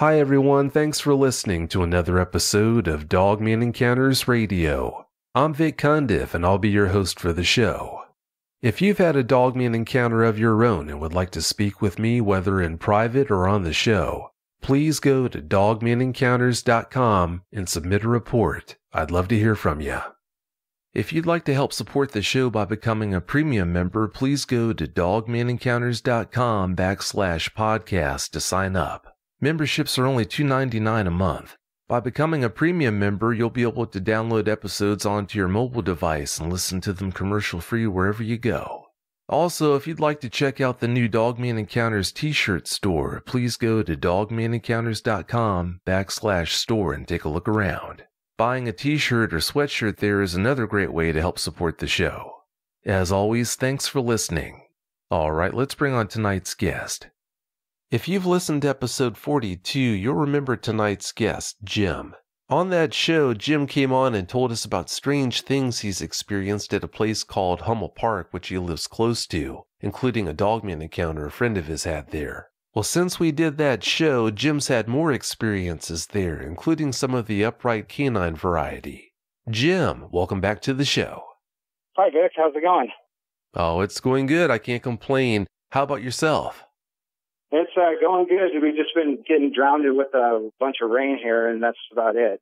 Hi everyone, thanks for listening to another episode of Dogman Encounters Radio. I'm Vic Cundiff and I'll be your host for the show. If you've had a Dogman encounter of your own and would like to speak with me whether in private or on the show, please go to dogmanencounters.com and submit a report. I'd love to hear from you. If you'd like to help support the show by becoming a premium member, please go to dogmanencounters.com/podcast to sign up. Memberships are only $2.99 a month. By becoming a premium member, you'll be able to download episodes onto your mobile device and listen to them commercial-free wherever you go. Also, if you'd like to check out the new Dogman Encounters t-shirt store, please go to dogmanencounters.com/store and take a look around. Buying a t-shirt or sweatshirt there is another great way to help support the show. As always, thanks for listening. Alright, let's bring on tonight's guest. If you've listened to episode 42, you'll remember tonight's guest, Jim. On that show, Jim came on and told us about strange things he's experienced at a place called Hummel Park, which he lives close to, including a Dogman encounter a friend of his had there. Well, since we did that show, Jim's had more experiences there, including some of the upright canine variety. Jim, welcome back to the show. Hi, Vic. How's it going? Oh, it's going good. I can't complain. How about yourself? It's going good. We've just been getting drowned with a bunch of rain here, and that's about it.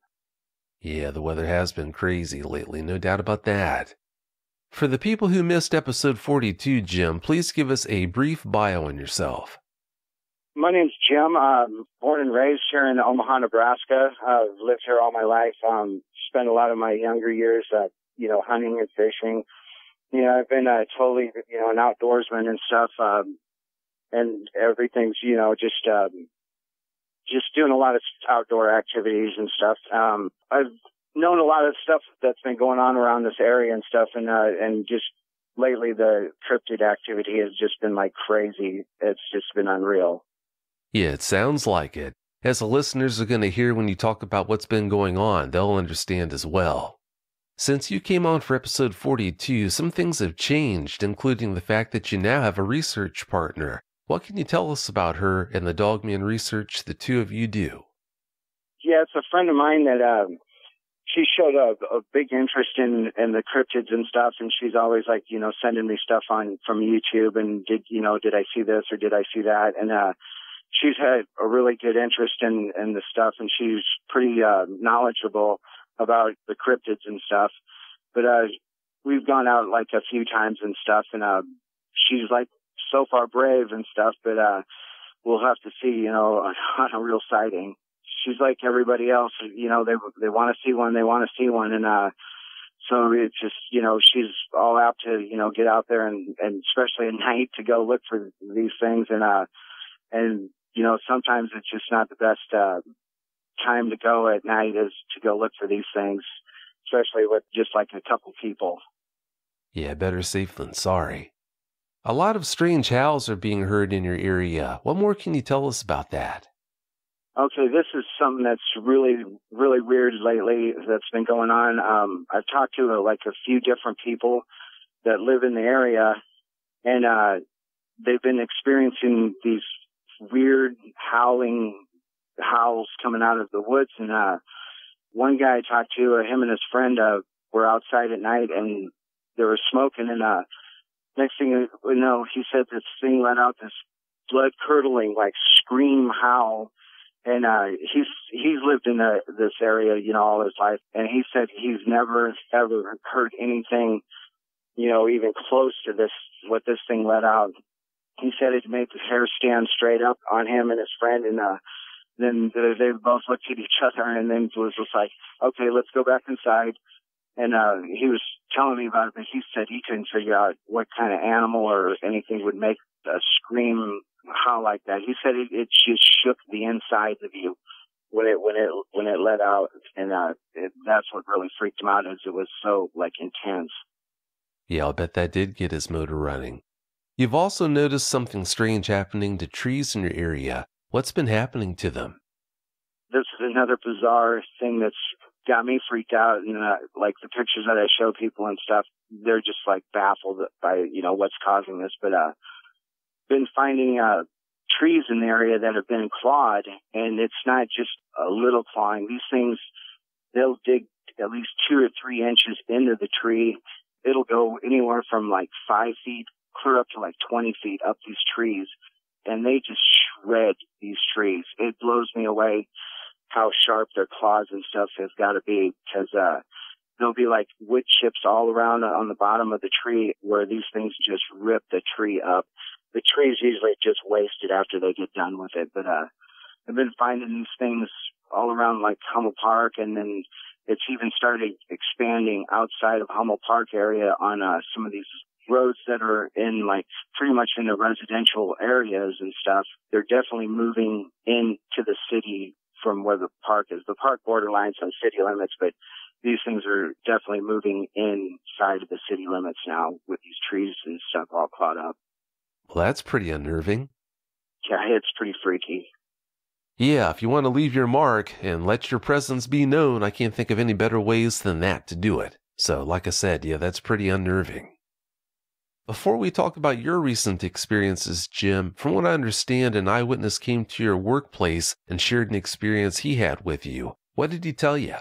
Yeah, the weather has been crazy lately, no doubt about that. For the people who missed episode 42, Jim, please give us a brief bio on yourself. My name's Jim. I'm born and raised here in Omaha, Nebraska. I've lived here all my life. Spent a lot of my younger years, hunting and fishing. I've been totally, an outdoorsman and stuff. And everything's, just doing a lot of outdoor activities and stuff. I've known a lot of stuff that's been going on around this area and stuff, and just lately the cryptid activity has just been like crazy. It's just been unreal. Yeah, it sounds like it. As the listeners are going to hear when you talk about what's been going on, they'll understand as well. Since you came on for episode 42, some things have changed, including the fact that you now have a research partner. What can you tell us about her and the Dogman research the two of you do? Yeah, it's a friend of mine that she showed a big interest in the cryptids and stuff, and she's always like, sending me stuff from YouTube and did I see this or did I see that? And she's had a really good interest in the stuff, and she's pretty knowledgeable about the cryptids and stuff. But we've gone out like a few times and stuff, and she's like so far brave and stuff, but we'll have to see, on a real sighting. She's like everybody else, they want to see one, and so it's just, she's all apt to, get out there and especially at night to go look for these things, and sometimes it's just not the best time to go at night is to go look for these things, especially with just like a couple people. Yeah, better safe than sorry. A lot of strange howls are being heard in your area. What more can you tell us about that? Okay, this is something that's really, really weird lately that's been going on. I've talked to a few different people that live in the area, and they've been experiencing these weird howls coming out of the woods. And one guy I talked to, him and his friend were outside at night, and they were smoking, and next thing you know, he said this thing let out this blood-curdling, scream howl. And he's lived in this area, all his life. And he said he's never, ever heard anything, even close to this, what this thing let out. He said it made the hair stand straight up on him and his friend. And then they both looked at each other, and then it was just like, okay, let's go back inside. And he was telling me about it, but he said he couldn't figure out what kind of animal or anything would make a scream howl like that. He said it just shook the insides of you when it let out, and that's what really freaked him out, is it was so intense. Yeah, I'll bet that did get his motor running. You've also noticed something strange happening to trees in your area. What's been happening to them? This is another bizarre thing that's got me freaked out, and the pictures that I show people and stuff, they're just baffled by what's causing this. But been finding trees in the area that have been clawed, and it's not just a little clawing. These things, they'll dig at least 2 or 3 inches into the tree. It'll go anywhere from like 5 feet clear up to like 20 feet up these trees, and they just shred these trees. It blows me away how sharp their claws and stuff has got to be, because there'll be like wood chips all around on the bottom of the tree where these things just rip the tree up. The tree's usually just wasted after they get done with it, but I've been finding these things all around like Hummel Park, and then it's even started expanding outside of Hummel Park area on some of these roads that are in like pretty much in the residential areas and stuff. They're definitely moving into the city from where the park is. The park borderlines on city limits, but these things are definitely moving inside of the city limits now with these trees and stuff all clawed up. Well, that's pretty unnerving. Yeah, it's pretty freaky. Yeah, if you want to leave your mark and let your presence be known, I can't think of any better ways than that to do it. So, like I said, yeah, that's pretty unnerving. Before we talk about your recent experiences, Jim, from what I understand, an eyewitness came to your workplace and shared an experience he had with you. What did he tell you?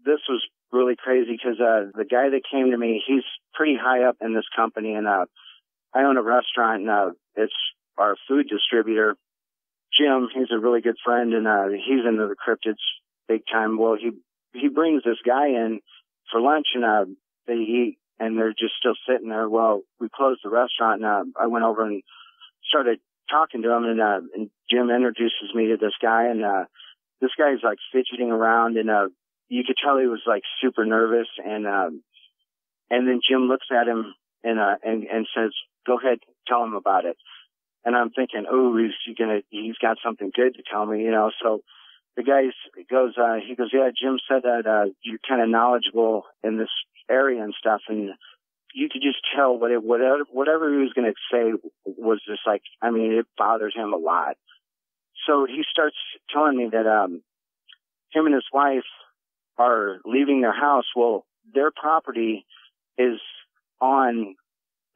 This was really crazy because the guy that came to me, he's pretty high up in this company, and I own a restaurant, and it's our food distributor. Jim, he's a really good friend, and he's into the cryptids big time. Well, he brings this guy in for lunch, and they eat, and they're just still sitting there. Well, we closed the restaurant, and I went over and started talking to him, and Jim introduces me to this guy, and this guy's like fidgeting around, and you could tell he was like super nervous, and then Jim looks at him and says, "Go ahead, tell him about it." And I'm thinking, oh, he's got something good to tell me, you know. So the guy goes, yeah, Jim said that you're kind of knowledgeable in this area and stuff, and you could just tell whatever he was going to say was just like, I mean, it bothers him a lot. So he starts telling me that him and his wife are leaving their house. Well, their property is on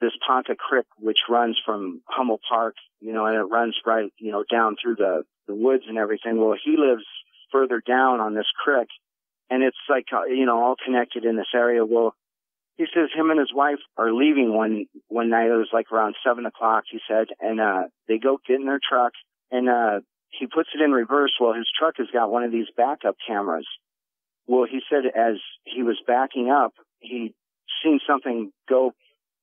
this Ponca Creek, which runs from Hummel Park, you know, and it runs right, you know, down through the woods and everything. Well, he lives further down on this creek, and it's like, you know, all connected in this area. Well, he says him and his wife are leaving one night. It was like around 7 o'clock, he said, and they go get in their truck, and he puts it in reverse. Well, his truck has got one of these backup cameras. Well, he said as he was backing up, he seen something go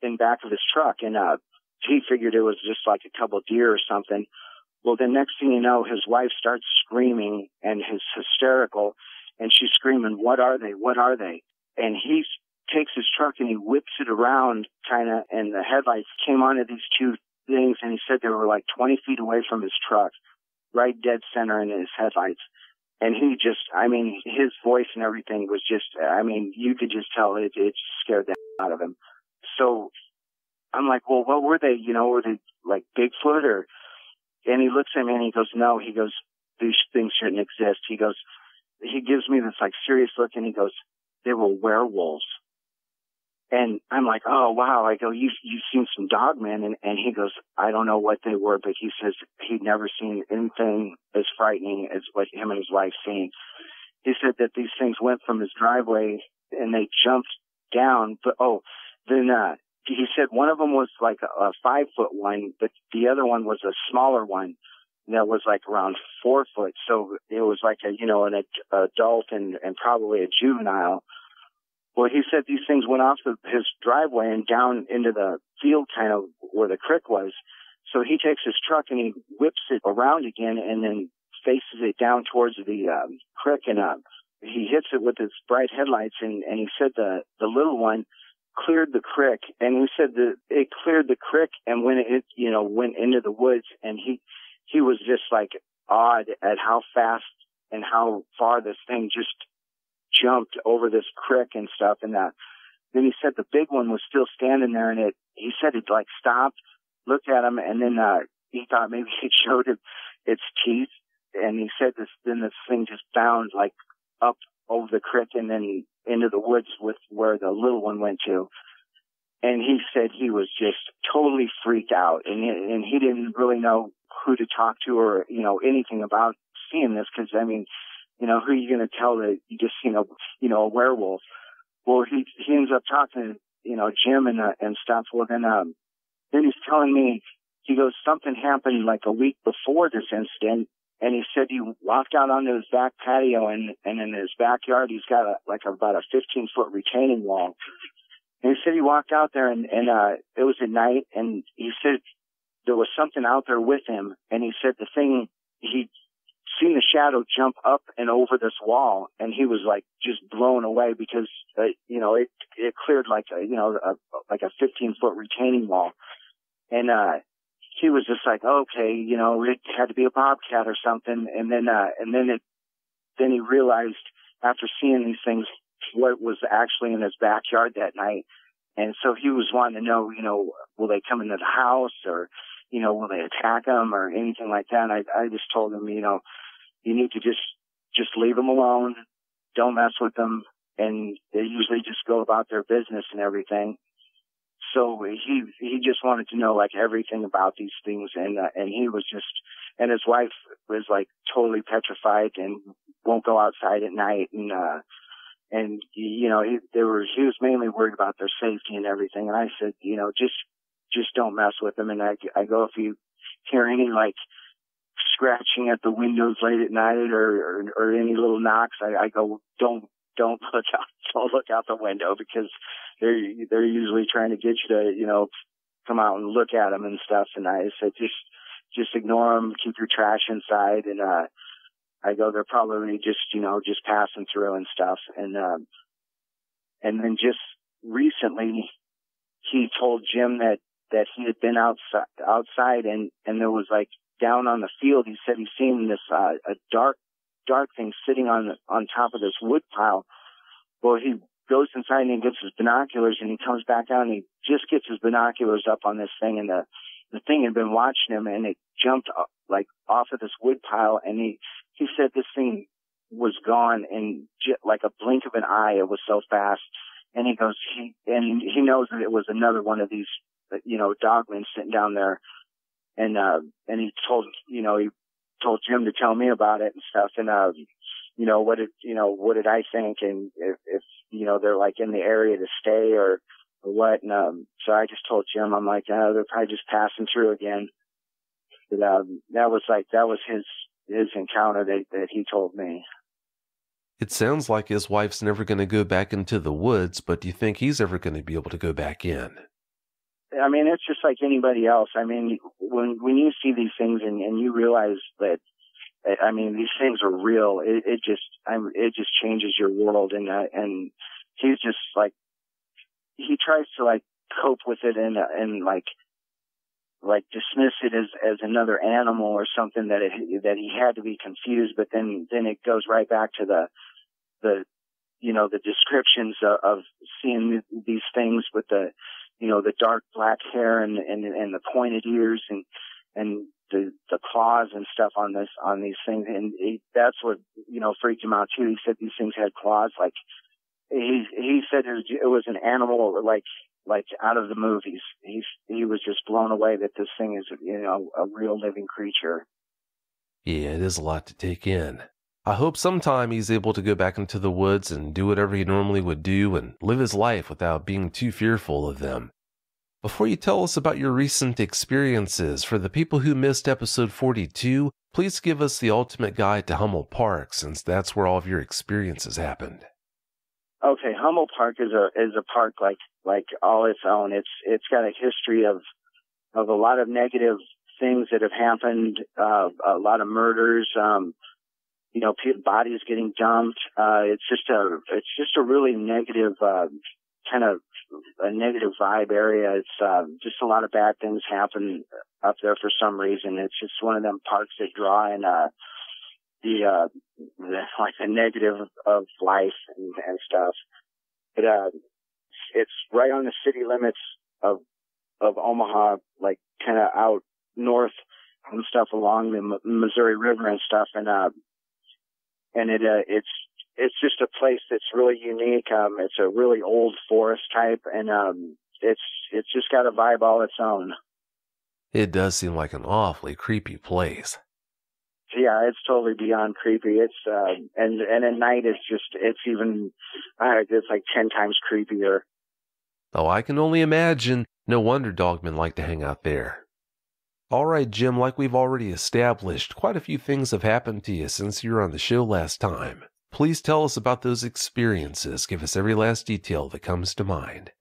in back of his truck, and he figured it was just like a couple deer or something. Well, the next thing you know, his wife starts screaming, and is hysterical, and she's screaming, "What are they? What are they?" And he takes his truck and he whips it around kind of, and the headlights came onto these two things, and he said they were like 20 feet away from his truck, right dead center in his headlights. And he just, I mean, his voice and everything was just, I mean, you could just tell it scared the out of him. So I'm like, well, what were they? You know, were they like Bigfoot or? And he looks at me and he goes, no. He goes, these things shouldn't exist. He goes, he gives me this like serious look, and he goes, they were werewolves. And I'm like, oh wow. I go, you've seen some dogmen, and he goes, I don't know what they were, but he says he'd never seen anything as frightening as what him and his wife seen. He said that these things went from his driveway and they jumped down, but then he said one of them was like a 5-foot one, but the other one was a smaller one that was like around 4 foot. So it was like an adult and probably a juvenile. Well, he said these things went off his driveway and down into the field kind of where the creek was. So he takes his truck and he whips it around again and then faces it down towards the creek, and he hits it with his bright headlights, and he said the little one cleared the creek, and he said that it cleared the creek, and when it went into the woods, and he was just like awed at how fast and how far this thing just jumped over this creek and stuff. And then he said the big one was still standing there, and he said it like stopped, looked at him, and then he thought maybe it showed him its teeth, and he said this thing just bound like up over the creek and then into the woods with where the little one went to. And he said he was just totally freaked out, and he didn't really know who to talk to or, anything about seeing this. Cause I mean, who are you going to tell that you just seen a werewolf? Well, he ends up talking to, Jim and stuff. Well, then he's telling me, he goes, something happened like a week before this incident. And he said he walked out onto his back patio and in his backyard, he's got about a 15-foot retaining wall. And he said he walked out there and it was at night, and he said there was something out there with him. And he said he'd seen the shadow jump up and over this wall, and he was like just blown away because, it cleared like a 15-foot retaining wall. And, he was just like, okay, it had to be a bobcat or something. And then he realized after seeing these things, what was actually in his backyard that night. And so he was wanting to know, will they come into the house or, will they attack him or anything like that? And I just told him, you need to just leave them alone. Don't mess with them. And they usually just go about their business and everything. So he just wanted to know like everything about these things, and he was just, and his wife was like totally petrified and won't go outside at night, and he was mainly worried about their safety and everything. And I said, just don't mess with them. And I go, if you hear any like scratching at the windows late at night or any little knocks, I go, don't look out the window, because they're usually trying to get you to, come out and look at them and stuff. And I said, just ignore them, keep your trash inside. And, I go, they're probably just passing through and stuff. And then just recently he told Jim that he had been outside and there was like down on the field, he said he's seen this, a dark thing sitting on top of this wood pile. Well, he goes inside and he gets his binoculars and he comes back out and he just gets his binoculars up on this thing, and the thing had been watching him, and it jumped up, like off of this wood pile, and he said this thing was gone in like a blink of an eye. It was so fast. And he goes, he knows that it was another one of these, dogmen sitting down there. And he told Jim to tell me about it and stuff. And, what did I think? And if they're like in the area to stay or what. And, so I just told Jim, I'm like, they're probably just passing through again. But, that was his encounter that he told me. It sounds like his wife's never going to go back into the woods, but do you think he's ever going to be able to go back in? I mean, it's just like anybody else. I mean, when you see these things and you realize that, I mean, these things are real, it just changes your world. And he's just like, he tries to like cope with it and like dismiss it as another animal or something that he had to be confused. But then it goes right back to the descriptions of seeing these things with the dark black hair and the pointed ears and the claws and stuff on these things. And that's what, freaked him out too. He said these things had claws. Like he said it was an animal like out of the movies. He was just blown away that this thing is, a real living creature. Yeah, it is a lot to take in. I hope sometime he's able to go back into the woods and do whatever he normally would do and live his life without being too fearful of them. Before you tell us about your recent experiences, for the people who missed episode 42, please give us the ultimate guide to Hummel Park, since that's where all of your experiences happened. Okay, Hummel Park is a park like all its own. It's got a history of a lot of negative things that have happened, a lot of murders, bodies getting dumped. It's just a really negative, kind of a negative vibe area. It's just a lot of bad things happen up there for some reason. It's just one of them parks that draw in the negative of life and stuff. But it's right on the city limits of Omaha, like kind of out north and stuff along the Missouri River and stuff. And it's just a place that's really unique. It's a really old forest type, and it's just got a vibe all its own. It does seem like an awfully creepy place. Yeah, it's totally beyond creepy. It's and at night it's even it's like 10 times creepier. Oh, I can only imagine. No wonder dogmen like to hang out there. All right, Jim, like we've already established, quite a few things have happened to you since you were on the show last time. Please tell us about those experiences. Give us every last detail that comes to mind.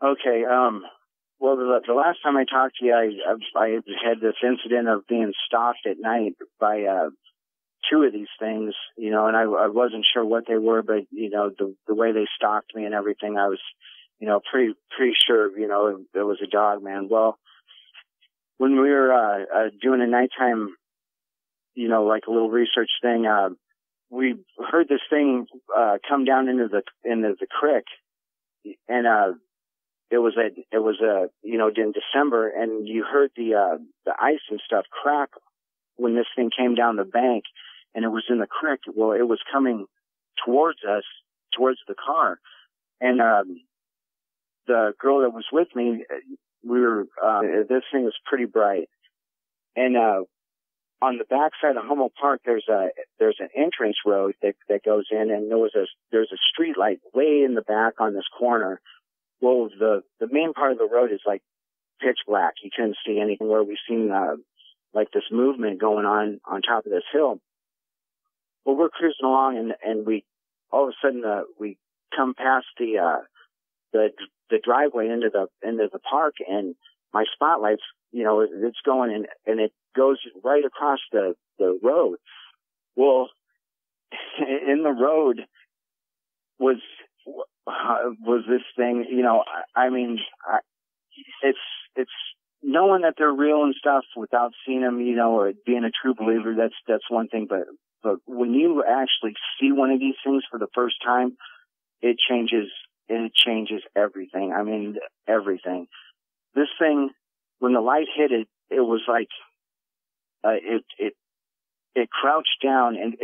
Okay, well, the last time I talked to you, I had this incident of being stalked at night by two of these things, and I wasn't sure what they were, but the way they stalked me and everything, I was pretty sure it was a dog man. Well, when we were doing a nighttime, like a little research thing, we heard this thing come down into the creek, and it was in December, and you heard the ice and stuff crack when this thing came down the bank, and it was in the creek. Well, it was coming towards us, towards the car, and the girl that was with me, we were this thing was pretty bright, and on the backside of Hummel Park, there's an entrance road that goes in, and there's a street light way in the back on this corner. Well, the main part of the road is like pitch black. You couldn't see anything. Where we've seen like this movement going on top of this hill. Well, we're cruising along, and we all of a sudden we come past the driveway into the park, and my spotlight's it's going and it goes right across the road. Well, in the road was this thing, I mean, it's knowing that they're real and stuff without seeing them, or being a true believer, that's one thing, but when you actually see one of these things for the first time, it changes everything. I mean, everything. This thing, when the light hit it, it was like, it crouched down, and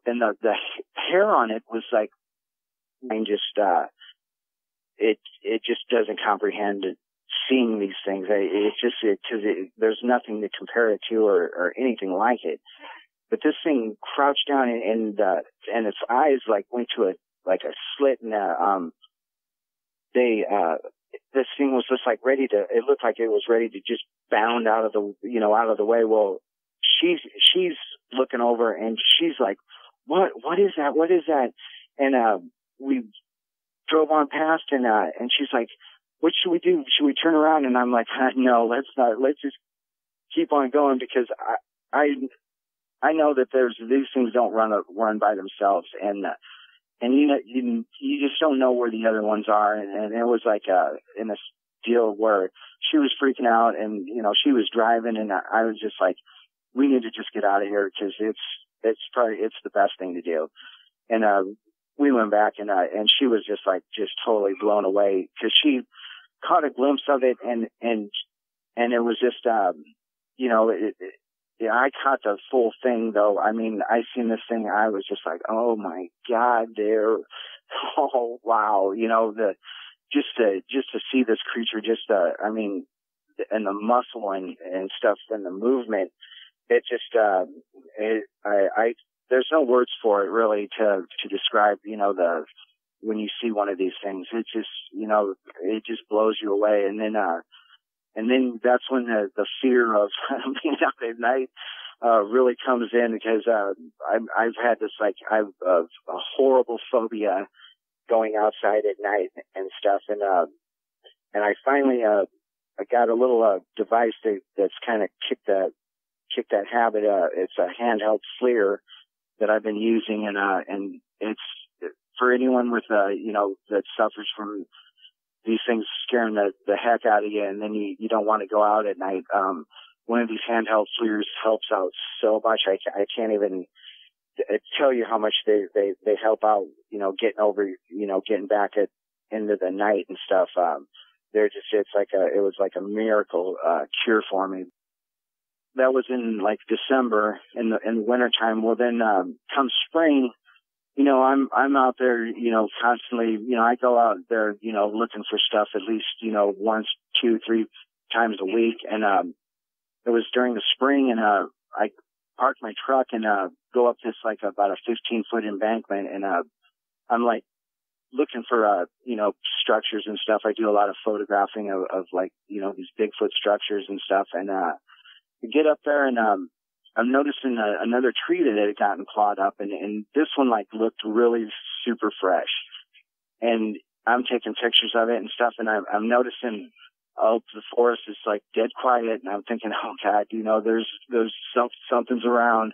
the hair on it was like, and just it just doesn't comprehend seeing these things. There's nothing to compare it to or anything like it. But this thing crouched down, and its eyes like went to a slit, and this thing was just like ready to. It looked like it was ready to just bound out of the way. Well, she's looking over, and she's like, what is that? What is that? And we drove on past, and she's like, what should we do? Should we turn around? And I'm like, no, let's not. Let's just keep on going, because I know that these things don't run by themselves, and you just don't know where the other ones are. And it was like in a deal where she was freaking out, and she was driving, and I was just like, we need to just get out of here, because it's the best thing to do. And we went back, and she was just totally blown away, because she caught a glimpse of it, and it was just I caught the full thing, though. I mean, I seen this thing, I was just like, oh my God, oh wow, just to see this creature, and the muscle and stuff and the movement, it just there's no words for it really to describe, when you see one of these things. It just, it just blows you away. And then that's when the fear of being out at night really comes in, because I've had this I've a horrible phobia going outside at night and stuff, and I finally I got a little device that's kind of kicked that habit. It's a handheld FLIR that I've been using, and it's for anyone with that suffers from these things scaring the heck out of you, and then you don't want to go out at night. One of these handheld FLIRs helps out so much. I can't even tell you how much they help out, getting back into the night and stuff. It was like a miracle cure for me. That was in December in the wintertime. Well, then come spring, I'm out there, constantly, I go out there, looking for stuff at least, once, 2, 3 times a week. And it was during the spring, and I parked my truck and go up this like about a 15-foot embankment, and I'm like looking for structures and stuff. I do a lot of photographing of like these Bigfoot structures and stuff, and I get up there, and I'm noticing another tree that had gotten clawed up, and this one like looked really super fresh, and I'm taking pictures of it and stuff, and I'm noticing the forest is like dead quiet, and I'm thinking, oh God, there's something's around.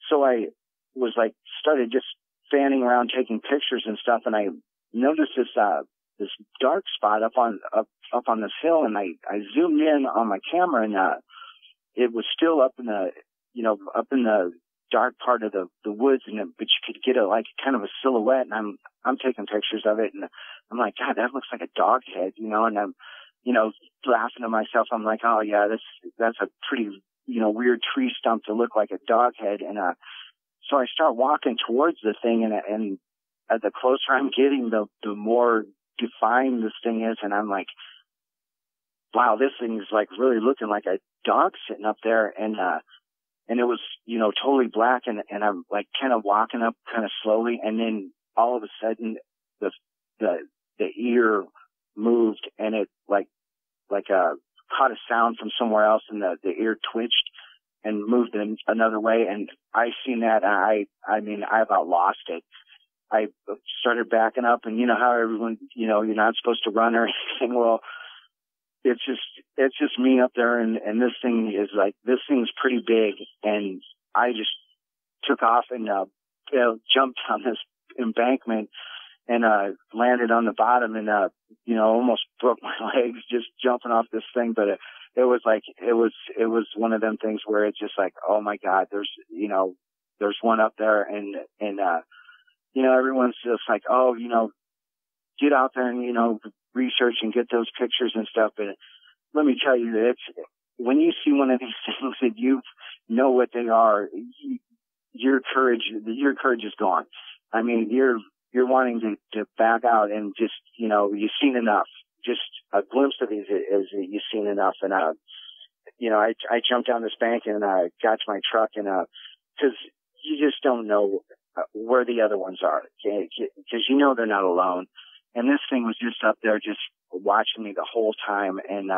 So I was like started just fanning around taking pictures and stuff, and I noticed this dark spot up on this hill, and I zoomed in on my camera, and it was still up in the dark part of the woods, but you could get like kind of a silhouette, and I'm taking pictures of it, and I'm like, God, that looks like a dog head, and I'm laughing to myself. I'm like, oh yeah, that's a pretty weird tree stump to look like a dog head, and so I start walking towards the thing, and the closer I'm getting, the more defined this thing is, and I'm like, wow, this thing is like really looking like a dog sitting up there, and it was totally black, and I'm like kind of walking up kind of slowly, and then all of a sudden the ear moved, and it like caught a sound from somewhere else, and the ear twitched and moved in another way, and I seen that, and I mean I about lost it. I started backing up, and how everyone, you're not supposed to run or anything. Well, it's just me up there, and this thing's pretty big, and I just took off and jumped on this embankment and landed on the bottom, and almost broke my legs just jumping off this thing. But it was one of them things where it's just like, oh my God, there's one up there, and everyone's just like, oh, get out there and research and get those pictures and stuff. But let me tell you that when you see one of these things and you know what they are, your courage is gone. I mean, you're wanting to back out, and just, you've seen enough. Just a glimpse of these is you've seen enough. And, I jumped down this bank, and got to my truck, and, cause you just don't know where the other ones are, cause they're not alone. And this thing was just up there, just watching me the whole time. And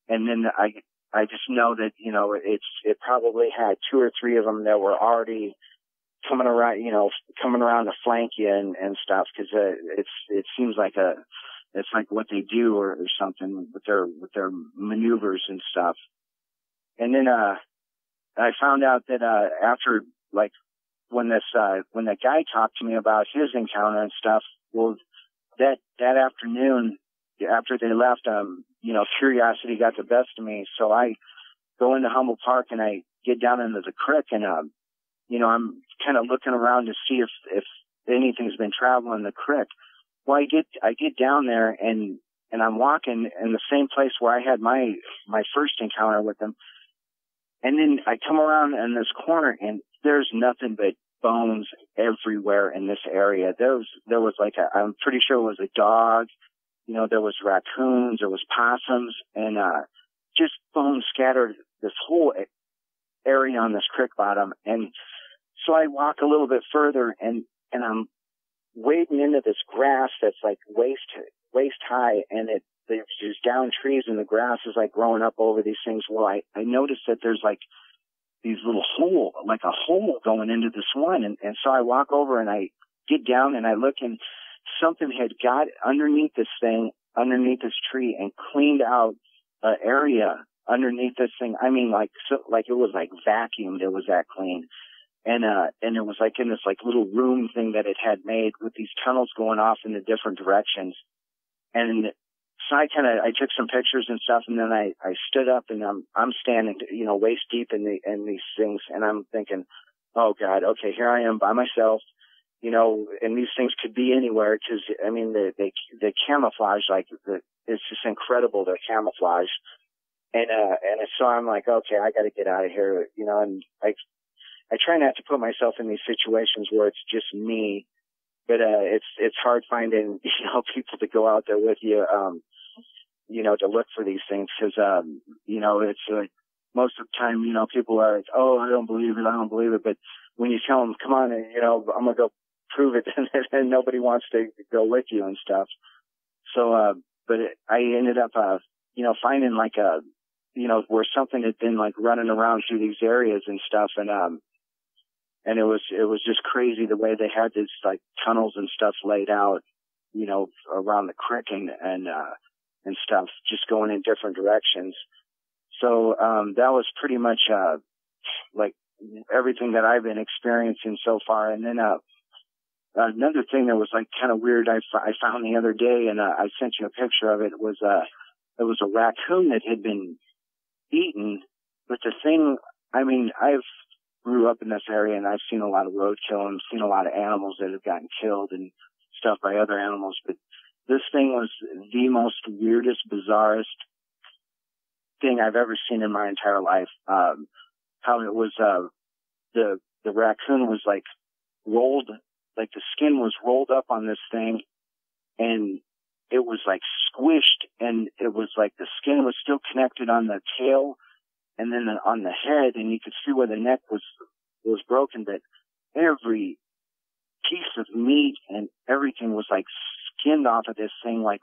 then I just know that, it probably had 2 or 3 of them that were already coming around to flank you and stuff. Cause, it seems like it's like what they do or something with their maneuvers and stuff. And then, I found out that, after like when that guy talked to me about his encounter and stuff, well, that afternoon after they left, curiosity got the best of me. So I go into Humboldt Park, and I get down into the creek, and, I'm kind of looking around to see if anything's been traveling the creek. Well, I get down there, and I'm walking in the same place where I had my first encounter with them. And then I come around in this corner, and there's nothing but bones everywhere in this area. There was like I'm pretty sure it was a dog, there was raccoons, there was possums, and just bones scattered this whole area on this creek bottom. And so I walk a little bit further, and I'm wading into this grass that's like waist high, and there's just down trees, and the grass is like growing up over these things. Well, I noticed that there's like these little a hole going into this one. And so I walk over, and I get down, and I look, and something had got underneath this tree, and cleaned out an area underneath this thing. I mean, like it was like vacuumed. It was that clean. And it was like in this like little room thing that it had made with these tunnels going off in the different directions. And so I took some pictures and stuff, and then I stood up, and I'm standing, waist deep in these things, and I'm thinking, oh God, okay, here I am by myself, and these things could be anywhere, because I mean they camouflage, it's just incredible, their camouflage, and so I'm like, okay, I got to get out of here, and I try not to put myself in these situations where it's just me, but it's hard finding people to go out there with you, to look for these things, because it's most of the time, people are like, oh, I don't believe it. But when you tell them, come on, I'm going to go prove it, and nobody wants to go with you and stuff. So, I ended up, finding like where something had been like running around through these areas and stuff. And it was just crazy the way they had these like tunnels and stuff laid out, around the creek and stuff, just going in different directions. So, that was pretty much, like everything that I've been experiencing so far. And then, another thing that was like kind of weird, I found the other day, and I sent you a picture of it, was it was a raccoon that had been eaten. But the thing, I've grew up in this area, and I've seen a lot of roadkill and seen a lot of animals that have gotten killed and stuff by other animals. But this thing was the most weirdest, bizarrest thing I've ever seen in my entire life. How it was, the raccoon was like rolled, like the skin was rolled up on this thing, and it was like squished, and it was like the skin was still connected on the tail and then on the head, and you could see where the neck was broken, but every piece of meat and everything was like skinned off of this thing, like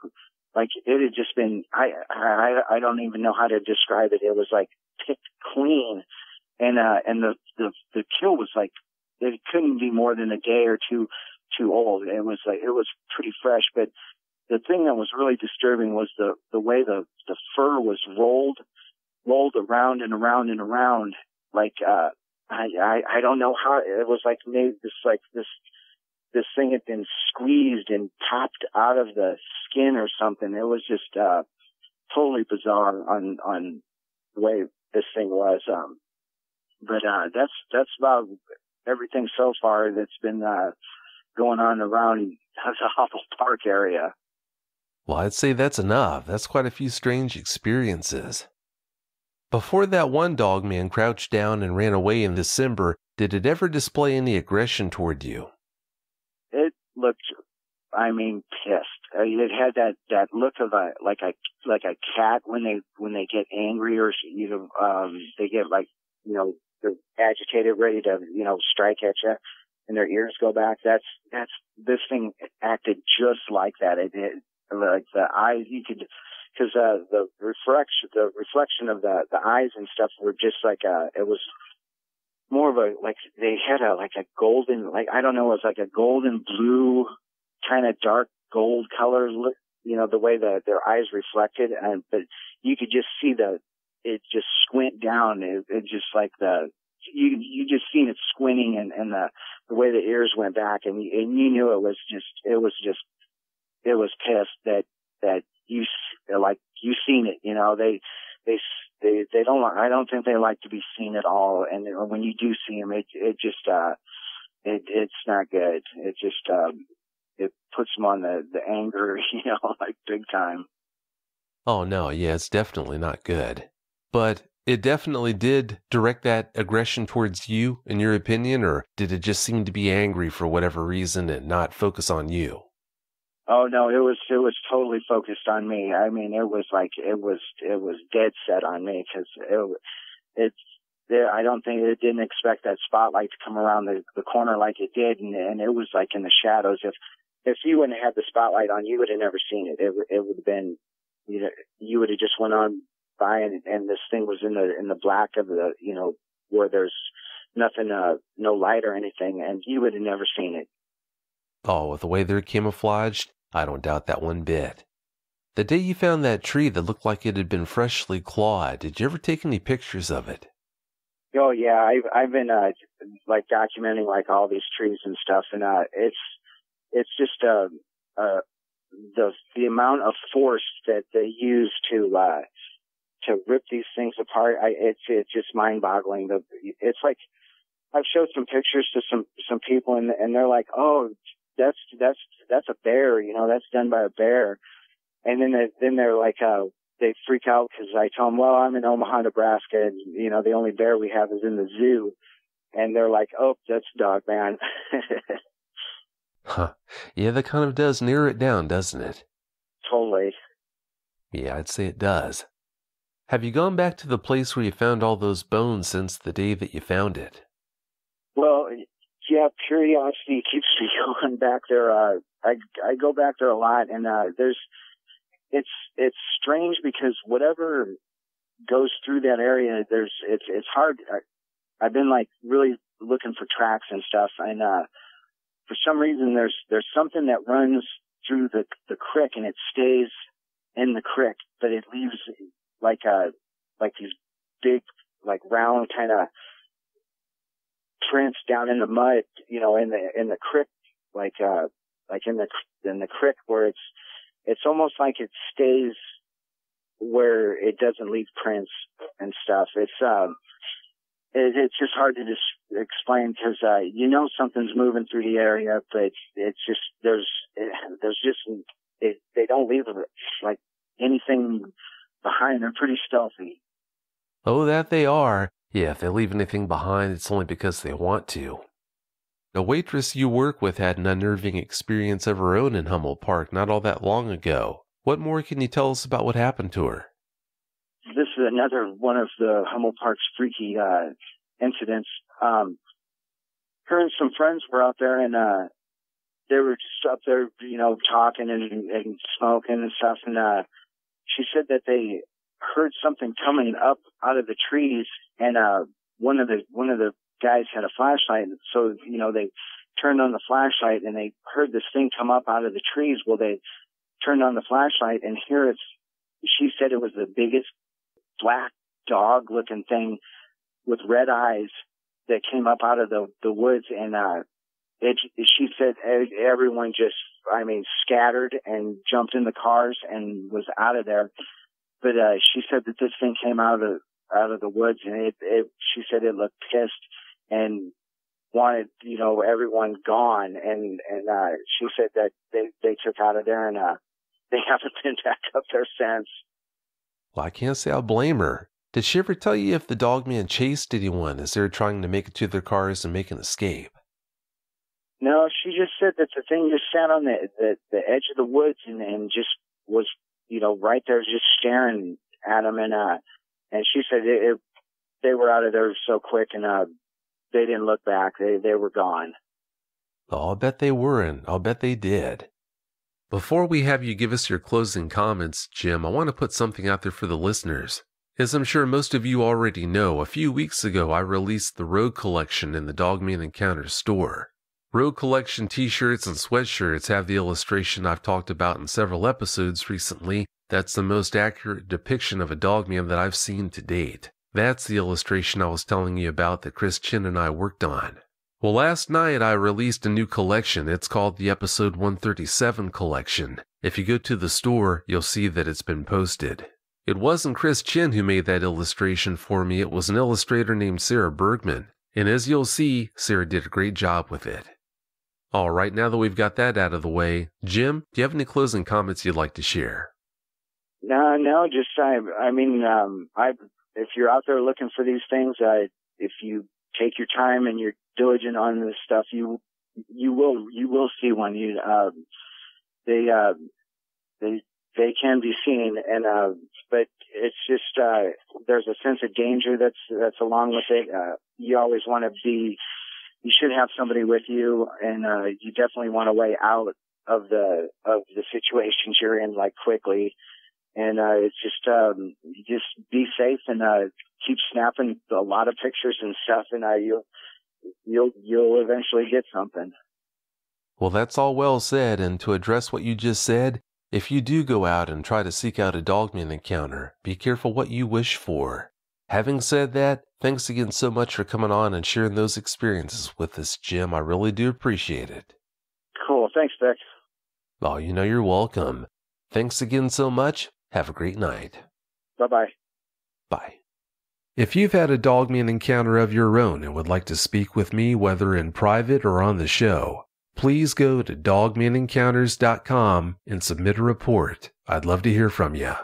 it had just been, I don't even know how to describe it. It was like picked clean, and the kill was like, it couldn't be more than a day or two old. It was pretty fresh, but the thing that was really disturbing was the way the fur was rolled around and around and around. Like, I don't know how it was like made this thing had been squeezed and popped out of the skin or something. It was just, totally bizarre on the way this thing was. But that's about everything so far that's been, going on around the Hopple Park area. Well, I'd say that's enough. That's quite a few strange experiences. Before that one dog man crouched down and ran away in December, did it ever display any aggression toward you? It looked, pissed. It had that look of like a cat when they get angry, or they get like, they're agitated, ready to strike at you, and their ears go back. That's this thing acted just like that. It did. Like the eyes, you could, because the reflection of the eyes and stuff were just like it was more of a, like they had a golden, like I don't know, it was like a golden blue kind of dark gold color, the way that their eyes reflected, but you could just see it just squint down. It just like you just seen it squinting, and the way the ears went back, and you knew it was pissed that you seen it. They don't. I don't think they like to be seen at all. And when you do see them, it just it's not good. It just it puts them on the anger, like big time. Oh no, yeah, it's definitely not good. But it definitely did direct that aggression towards you, in your opinion, or did it just seem to be angry for whatever reason and not focus on you? Oh no, it was totally focused on me. It was dead set on me, because I don't think it didn't expect that spotlight to come around the corner like it did, and it was like in the shadows. If you wouldn't have had the spotlight on, you would have never seen it. It would have been, you would have just went on by, and this thing was in the black of the, where there's nothing, no light or anything, and you would have never seen it. Oh, with the way they're camouflaged, I don't doubt that one bit. The day you found that tree that looked like it had been freshly clawed, did you ever take any pictures of it? Oh yeah, I've been like documenting like all these trees and stuff, and it's just the amount of force that they use to rip these things apart. It's just mind-boggling. It's like, I've showed some pictures to some people, and they're like, oh, that's a bear, that's done by a bear. And then they're like, they freak out because I tell them, well, I'm in Omaha, Nebraska, and the only bear we have is in the zoo. And they're like, oh, that's Dog Man. Huh. Yeah, that kind of does narrow it down, doesn't it? Totally. Yeah, I'd say it does. Have you gone back to the place where you found all those bones since the day that you found it? Well, yeah, curiosity keeps me going back there. I go back there a lot, and it's strange because whatever goes through that area, it's hard. I've been like really looking for tracks and stuff, and for some reason there's something that runs through the creek and it stays in the creek, but it leaves like these big, like round kind of prints down in the mud, in the creek, like in the creek where it's almost like it stays where it doesn't leave prints and stuff. It's just hard to just explain because something's moving through the area, but it's just they don't leave like anything behind. They're pretty stealthy. Oh, that they are. Yeah, if they leave anything behind, it's only because they want to. A waitress you work with had an unnerving experience of her own in Hummel Park not all that long ago. What more can you tell us about what happened to her? This is another one of the Hummel Park's freaky incidents. Her and some friends were out there, and they were just up there, talking and smoking and stuff. And she said that they heard something coming up out of the trees, and one of the guys had a flashlight, so they turned on the flashlight, and they heard this thing come up out of the trees. Well, they turned on the flashlight, and here she said it was the biggest black dog-looking thing with red eyes that came up out of the woods, and she said everyone just, scattered and jumped in the cars and was out of there. But she said that this thing came out of the woods, and she said it looked pissed and wanted, everyone gone. And she said that they took out of there, and they haven't been back up there since. Well, I can't say I'll blame her. Did she ever tell you if the dogman chased anyone as they were trying to make it to their cars and make an escape? No, she just said that the thing just sat on the edge of the woods and just was, right there just staring at them. And she said they were out of there so quick, and they didn't look back. They were gone. Oh, I'll bet they were, and I'll bet they did. Before we have you give us your closing comments, Jim, I want to put something out there for the listeners. As I'm sure most of you already know, a few weeks ago I released the Rogue Collection in the Dogman Encounter store. Rogue Collection t-shirts and sweatshirts have the illustration I've talked about in several episodes recently. That's the most accurate depiction of a dogman that I've seen to date. That's the illustration I was telling you about that Chris Chin and I worked on. Well, last night I released a new collection. It's called the Episode 137 Collection. If you go to the store, you'll see that it's been posted. It wasn't Chris Chin who made that illustration for me. It was an illustrator named Sarah Bergman. And as you'll see, Sarah did a great job with it. All right, now that we've got that out of the way, Jim, do you have any closing comments you'd like to share? No, just, if you're out there looking for these things, if you take your time and you're diligent on this stuff, you will see one. They can be seen, and but it's just there's a sense of danger that's along with it. You always want to be. You should have somebody with you, and you definitely want a way out of the situations you're in, like, quickly. And it's just be safe and keep snapping a lot of pictures and stuff, and you'll eventually get something. Well, that's all well said, and to address what you just said, if you do go out and try to seek out a dogman encounter, be careful what you wish for. Having said that, thanks again so much for coming on and sharing those experiences with us, Jim. I really do appreciate it. Cool. Thanks, Vic. Oh, you're welcome. Thanks again so much. Have a great night. Bye-bye. Bye. If you've had a dogman encounter of your own and would like to speak with me, whether in private or on the show, please go to dogmanencounters.com and submit a report. I'd love to hear from you.